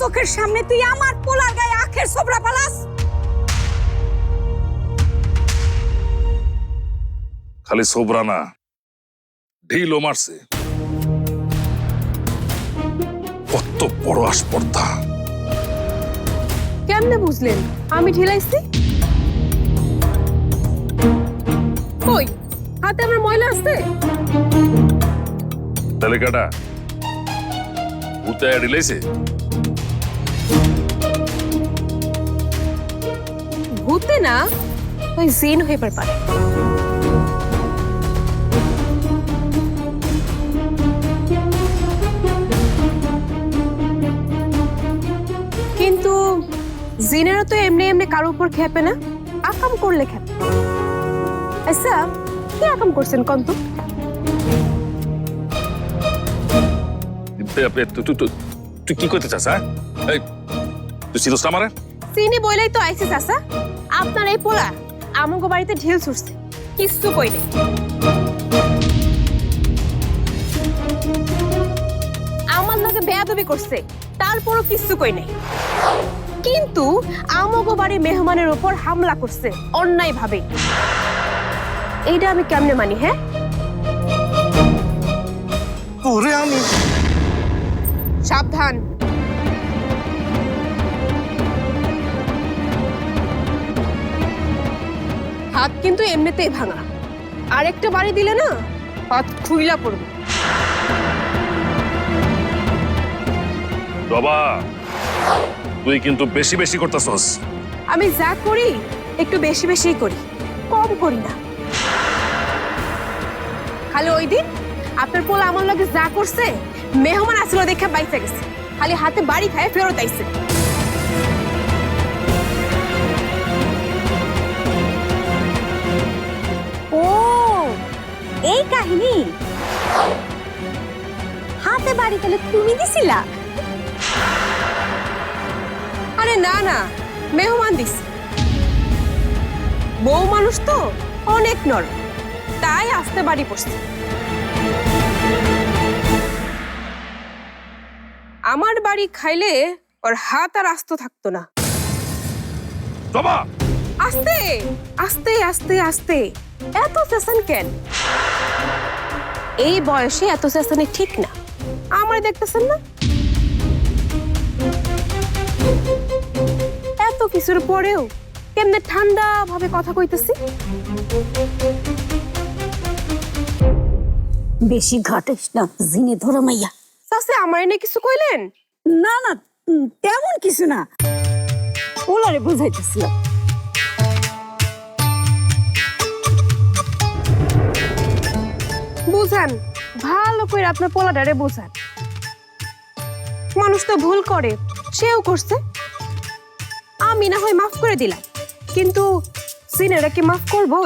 চোখের সামনে তুই আমার পোলার গায়ে আখের ছোবড়া ফালাস। খালি ছোবরা না, ঢিলও মারছে। কত বড় আসপর্ধা! কেমনে বুঝলেন আমি ঢিলাইছি? কই হাতে আমার ময়লা আছে? তাহলে কাটা ভূতে ঢিলাইছে? ভূতে না, ওই জিন হইবার পারে। কিন্তু জিনেরও তো এমনি এমনি কারোর উপর খেপে না, আকাম করলে খেপে। আচ্ছা কি আকাম করছেন কন্ত? তুই কি করতে চাস? হ্যাঁ, তুই চিনস না আমারে? চিনি বইলেই তো আইসি চাচা, আপনার এই পোলা আমগো বাড়িতে ঢিল ছুটছে, কিচ্ছু কই নেই। আমার লগে বেয়াদবি করছে, তারপরও কিচ্ছু কই নেই। কিন্তু আমগো বাড়ির মেহমানের উপর হামলা করছে অন্যায় ভাবে। এইটা আমি কেমনে মানি? হ্যাঁ, ওরে আমি সাবধান। হাত কিন্তু এমনিতেই ভাঙা, আরেকটা বাড়ি দিলে না হাত খুইলা পড়বে। বাবা, তুই কিন্তু বেশি বেশি করতেছস। আমি যা করি একটু বেশি বেশি করি, কম করি না। খালি ওই দিন আপনার পোলা আমার লগে যা করছে, মেহমান আসলো দেখে বাইচা গেছে, খালি হাতে বাড়ি খায় ফেরত আইছে। ও এই কাহিনী, হাতে বাড়ি তাহলে তুমি দিছিলা? আরে না না, মেহমান দিছে। বউ মানুষ তো অনেক নরম, তাই আসতে বাড়ি পড়ছে। আমার বাড়ি খাইলে ওর হাত আর আস্ত থাকতো না। বাবা, আস্তে আস্তে আস্তে আস্তে, এত চেঁচান কেন? এই বয়সে এত চেঁচানি ঠিক না। আমার দেখতেছেন না, এত কিছুর পরেও কেমনে ঠান্ডা ভাবে কথা কইতেছি। বেশি ঘাটিস না, জিনে ধরো মাইয়া। চাচা আমার এনে কিছু কইলেন? না না, তেমন কিছু না, ওলারে বুঝাইতেছিল। বুঝান ভালো করে, আপনার পোলাডারে বুঝান। মানুষ তো ভুল করে, সেও করছে। আমি না হয় মাফ করে দিলাম, কিন্তু সিনেরা কি মাফ করবো?